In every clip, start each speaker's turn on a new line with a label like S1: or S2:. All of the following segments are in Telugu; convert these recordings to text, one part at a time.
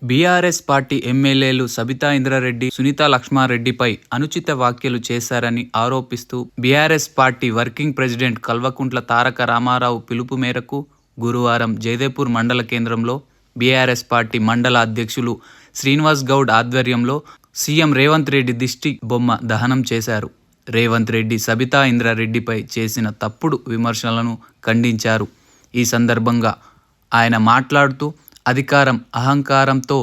S1: బీఆర్ఎస్ పార్టీ ఎమ్మెల్యేలు సబితా ఇంద్రారెడ్డి, సునీతా లక్ష్మారెడ్డిపై అనుచిత వ్యాఖ్యలు చేశారని ఆరోపిస్తూ BRS party working president Kalvakuntla Taraka Ramarao పిలుపు మేరకు గురువారం జైదేపూర్ మండల కేంద్రంలో బీఆర్ఎస్ పార్టీ మండల అధ్యక్షులు శ్రీనివాస్ గౌడ్ ఆధ్వర్యంలో సీఎం రేవంత్ రెడ్డి దిష్టి బొమ్మ దహనం చేశారు. రేవంత్ రెడ్డి సబితా ఇంద్రారెడ్డిపై చేసిన తప్పుడు విమర్శలను ఖండించారు. ఈ సందర్భంగా ఆయన మాట్లాడుతూ అధికారం, అహంకారంతో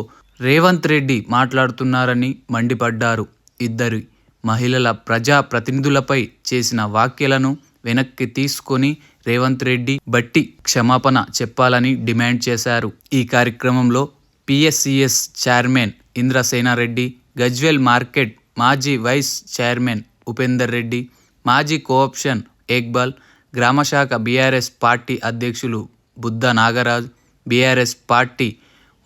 S1: రేవంత్ రెడ్డి మాట్లాడుతున్నారని మండిపడ్డారు. ఇద్దరి మహిళల ప్రజా ప్రతినిధులపై చేసిన వ్యాఖ్యలను వెనక్కి తీసుకొని రేవంత్ రెడ్డి బట్టి క్షమాపణ చెప్పాలని డిమాండ్ చేశారు. ఈ కార్యక్రమంలో PSCS chairman Indrasena Reddy, Gajwel market మాజీ వైస్ చైర్మన్ ఉపేందర్ రెడ్డి, మాజీ కోఆప్షన్ ఏక్బాల్, గ్రామశాఖ బీఆర్ఎస్ పార్టీ అధ్యక్షులు బుద్ధ నాగరాజ్, బీఆర్ఎస్ పార్టీ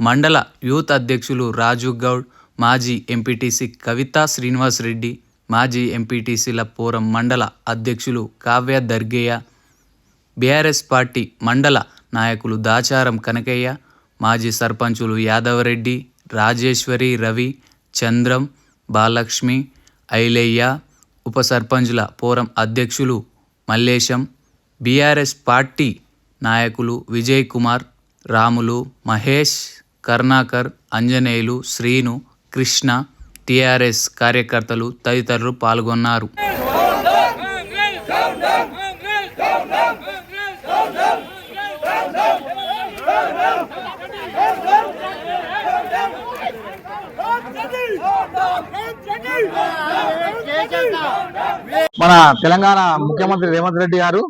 S1: మండల యూత్ అధ్యక్షులు రాజు గౌడ్, మాజీ ఎంపీటీసీ కవితా శ్రీనివాస్ రెడ్డి, మాజీ ఎంపీటీసీల పోరం మండల అధ్యక్షులు కావ్య దర్గయ్య, బీఆర్ఎస్ పార్టీ మండల నాయకులు దాచారం కనకయ్య, మాజీ సర్పంచులు యాదవరెడ్డి, రాజేశ్వరి, రవి, చంద్రం, బాలలక్ష్మి, ఐలయ్య, ఉప సర్పంచుల పోరం అధ్యక్షులు మల్లేశం, బీఆర్ఎస్ పార్టీ నాయకులు విజయ్ కుమార్, రాములు, మహేష్, కర్ణాకర్, అంజనేయులు, శ్రీను, కృష్ణ, టీఆర్ఎస్ కార్యకర్తలు తదితరులు పాల్గొన్నారు.
S2: మన తెలంగాణ ముఖ్యమంత్రి రేవంత్ రెడ్డి గారు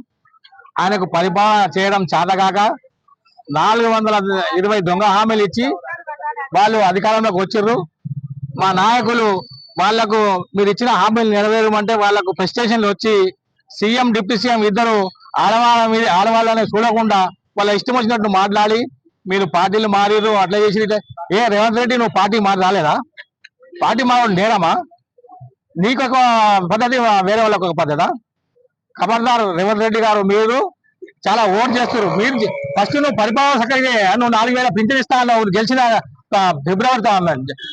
S2: ఆయనకు పరిపాలన చేయడం చేతగాక 420 దొంగ హామీలు ఇచ్చి వాళ్ళు అధికారంలోకి వచ్చిర్రు. మా నాయకులు వాళ్లకు మీరు ఇచ్చిన హామీలు నెరవేరమంటే వాళ్లకు ప్రెస్టేషన్లు వచ్చి సీఎం, డిప్యూటీ సీఎం ఇద్దరు ఆడవాళ్ళని చూడకుండా వాళ్ళ ఇష్టం వచ్చినట్టు మాట్లాడి మీరు పార్టీలు మారిర్రు, అట్లా చేసి రేవంత్ రెడ్డి నువ్వు పార్టీ మారి రాలేదా? పార్టీ మారడం నేరమా? నీకొక పద్ధతి, వేరే వాళ్ళకి ఒక పద్ధత. ఖబర్దారు రేవంత్ రెడ్డి గారు, మీరు చాలా ఓట్ చేస్తారు. మీరు ఫస్ట్ నువ్వు పరిపాలన చక్కగా నువ్వు 4,000 పింఛన్ ఇస్తా అన్నావు. గెలిచిన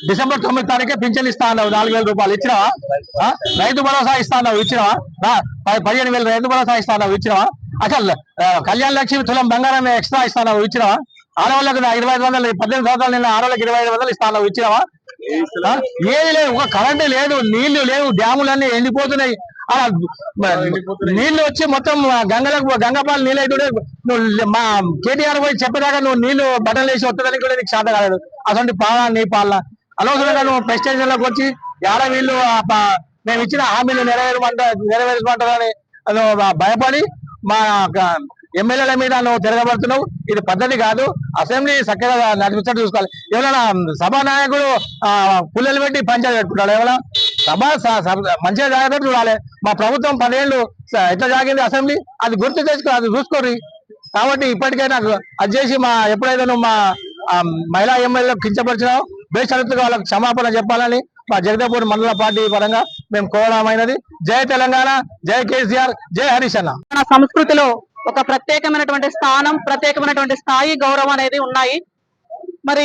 S2: డిసెంబర్ 9 తారీఖే పింఛన్ ఇస్తా అన్నావు. 4,000 రూపాయలు ఇచ్చినావా? రైతు భరోసా ఇస్తా అన్నావు, ఇచ్చినావా? 15,000 రైతు భరోసా ఇస్తా అన్నావు, ఇచ్చినావా? అసలు కళ్యాణ లక్ష్మి తులం బంగారం ఎక్స్ట్రా ఇస్తా అన్నావు, ఇచ్చినావా? ఆడవాళ్ళకి 2,500, 18 సంవత్సరాలు నిన్న ఆడవాళ్ళకి 2,500 ఇస్తా అన్నావు, ఇచ్చినావా? ఏది లేదు, ఒక కరెంటు లేదు, నీళ్లు లేవు, డ్యాములన్నీ ఎండిపోతున్నాయి. అలా నీళ్లు వచ్చి మొత్తం గంగపాలు నీళ్ళు అయితే నువ్వు మా కేటీఆర్ పోయి చెప్పేదాకా నువ్వు నీళ్లు బట్టలు వేసి వస్తుందని కూడా నీకు శాతం కాలేదు. అసలు పాలన నీ పాలన. అనవసరంగా నువ్వు ప్రెస్టేషన్లోకి వచ్చి ఏడ వీళ్ళు మేము ఇచ్చిన హామీలు నెరవేర్చమంటారని భయపడి మా ఎమ్మెల్యేల మీద నువ్వు తిరగబడుతున్నావు. ఇది పద్ధతి కాదు. అసెంబ్లీ చక్కగా నడిపించడం చూసుకోవాలి. ఎవరైనా సభానాయకుడు పుల్లలు పెట్టి పంచాయతీ పెట్టుకుంటాడు. ఎవరైనా మంచిగా జాగ్రత్త చూడాలి. మా ప్రభుత్వం 10 ఏళ్ళు ఎట్లా జాగింది అసెంబ్లీ, అది గుర్తు తెచ్చుకో, అది చూసుకోరు. కాబట్టి ఇప్పటికైనా అది చేసి ఎప్పుడైతే నువ్వు మా మహిళా ఎమ్మెల్యేలకు కించపరిచినావు, బేషరతుగా వాళ్ళకి క్షమాపణ చెప్పాలని మా జగదేపూర్ మండల పార్టీ పరంగా మేము కోరడమైనది. జై తెలంగాణ, జై కేసీఆర్, జై హరీష్ అన్న.
S3: మన సంస్కృతిలో ఒక ప్రత్యేకమైనటువంటి స్థానం, ప్రత్యేకమైనటువంటి స్థాయి, గౌరవం అనేది ఉన్నాయి. మరి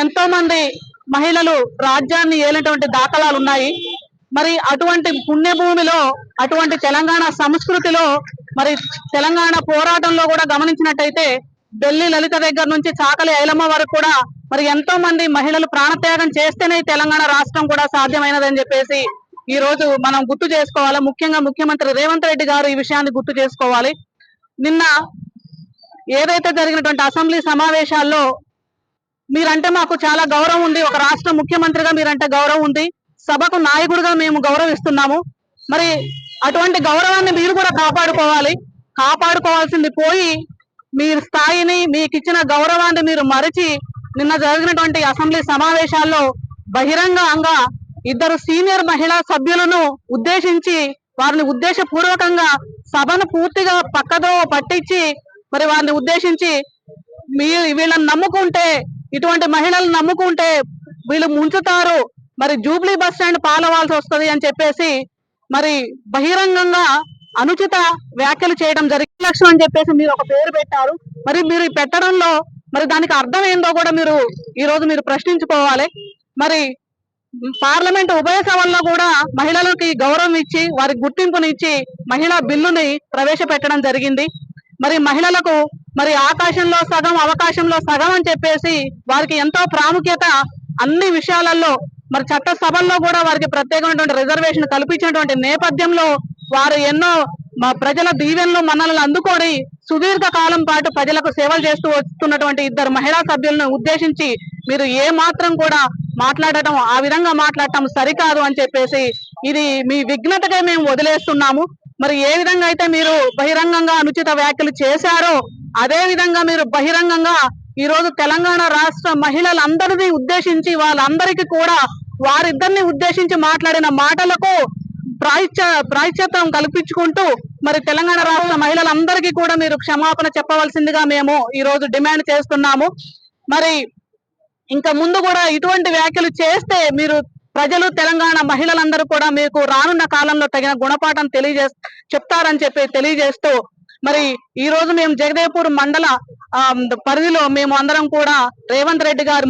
S3: ఎంతో మంది మహిళలు రాజ్యాన్ని ఏలినటువంటి దాఖలాలు ఉన్నాయి. మరి అటువంటి పుణ్యభూమిలో, అటువంటి తెలంగాణ సంస్కృతిలో, మరి తెలంగాణ పోరాటంలో కూడా గమనించినట్టయితే ఢిల్లీ లలిత దగ్గర నుంచి చాకలి ఐలమ్మ వరకు కూడా మరి ఎంతో మంది మహిళలు ప్రాణత్యాగం చేస్తేనే తెలంగాణ రాష్ట్రం కూడా సాధ్యమైనదని చెప్పేసి ఈ రోజు మనం గుర్తు చేసుకోవాలి. ముఖ్యంగా ముఖ్యమంత్రి రేవంత్ రెడ్డి గారు ఈ విషయాన్ని గుర్తు చేసుకోవాలి. నిన్న ఏదైతే జరిగినటువంటి అసెంబ్లీ సమావేశాల్లో మీరంటే మాకు చాలా గౌరవం ఉంది, ఒక రాష్ట్ర ముఖ్యమంత్రిగా మీరంటే గౌరవం ఉంది, సభకు నాయకుడిగా మేము గౌరవిస్తున్నాము. మరి అటువంటి గౌరవాన్ని మీరు కూడా కాపాడుకోవాల్సింది పోయి మీరు స్థాయిని, మీకు ఇచ్చిన గౌరవాన్ని మీరు మరిచి నిన్న జరిగినటువంటి అసెంబ్లీ సమావేశాల్లో బహిరంగంగా 2 సీనియర్ మహిళా సభ్యులను ఉద్దేశించి వారిని ఉద్దేశపూర్వకంగా సభను పూర్తిగా పక్కదో పట్టించి మరి వారిని ఉద్దేశించి వీళ్ళని నమ్ముకుంటే, ఇటువంటి మహిళలను నమ్ముకుంటే వీళ్ళు ముంచుతారు, మరి జూబ్లీ బస్ స్టాండ్ పాలవాల్సి వస్తుంది అని చెప్పేసి మరి బహిరంగంగా అనుచిత వ్యాఖ్యలు చేయడం జరిగింది. లక్ష్యం అని చెప్పేసి మీరు ఒక పేరు పెట్టారు. మరి మీరు పెట్టడంలో మరి దానికి అర్థం ఏందో కూడా మీరు ఈ రోజు మీరు ప్రశ్నించుకోవాలి. మరి పార్లమెంట్ ఉభయ సభల్లో కూడా మహిళలకి గౌరవం ఇచ్చి వారికి గుర్తింపునిచ్చి మహిళా బిల్లుని ప్రవేశపెట్టడం జరిగింది. మరి మహిళలకు మరి ఆకాశంలో సగం అవకాశంలో సగం అని చెప్పేసి వారికి ఎంతో ప్రాముఖ్యత అన్ని విషయాలలో మరి చట్ట సభల్లో కూడా వారికి ప్రత్యేకమైనటువంటి రిజర్వేషన్ కల్పించినటువంటి నేపథ్యంలో వారు ఎన్నో ప్రజల దీవెనలు మన్ననలు అందుకొని సుదీర్ఘ కాలం పాటు ప్రజలకు సేవలు చేస్తూ వస్తున్నటువంటి ఇద్దరు మహిళా సభ్యులను ఉద్దేశించి మీరు ఏ మాత్రం కూడా మాట్లాడటం ఆ విధంగా మాట్లాడటం సరికాదు అని చెప్పేసి ఇది మీ విఘ్నతగా మేము వదిలేస్తున్నాము. మరి ఏ విధంగా అయితే మీరు బహిరంగంగా అనుచిత వ్యాఖ్యలు చేశారో అదే విధంగా మీరు బహిరంగంగా ఈ రోజు తెలంగాణ రాష్ట్ర మహిళలందరినీ ఉద్దేశించి వాళ్ళందరికీ కూడా వారిద్దరిని ఉద్దేశించి మాట్లాడిన మాటలకు ప్రాయశ్చిత్తం కల్పించుకుంటూ మరి తెలంగాణ రాష్ట్ర మహిళలందరికీ కూడా మీరు క్షమాపణ చెప్పవలసిందిగా మేము ఈ రోజు డిమాండ్ చేస్తున్నాము. మరి ఇంకా ముందు కూడా ఇటువంటి వ్యాఖ్యలు చేస్తే మీరు ప్రజలు తెలంగాణ మహిళలందరూ కూడా మీకు రానున్న కాలంలో తగిన గుణపాఠం చెప్తారని చెప్పి తెలియజేస్తూ మరి ఈ రోజు మేము జగదేవ్పూర్ మండల పరిధిలో మేము అందరం కూడా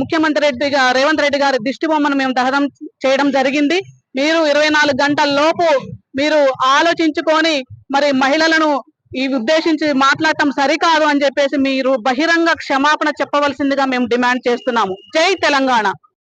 S3: ముఖ్యమంత్రి రేవంత్ రెడ్డి గారి దిష్టి బొమ్మను మేము దహనం చేయడం జరిగింది. మీరు 24 గంటల లోపు మీరు ఆలోచించుకొని మరి మహిళలను ఈ ఉద్దేశించి మాట్లాడటం సరికాదు అని చెప్పేసి మీరు బహిరంగ క్షమాపణ చెప్పవలసిందిగా మేము డిమాండ్ చేస్తున్నాము. జై తెలంగాణ.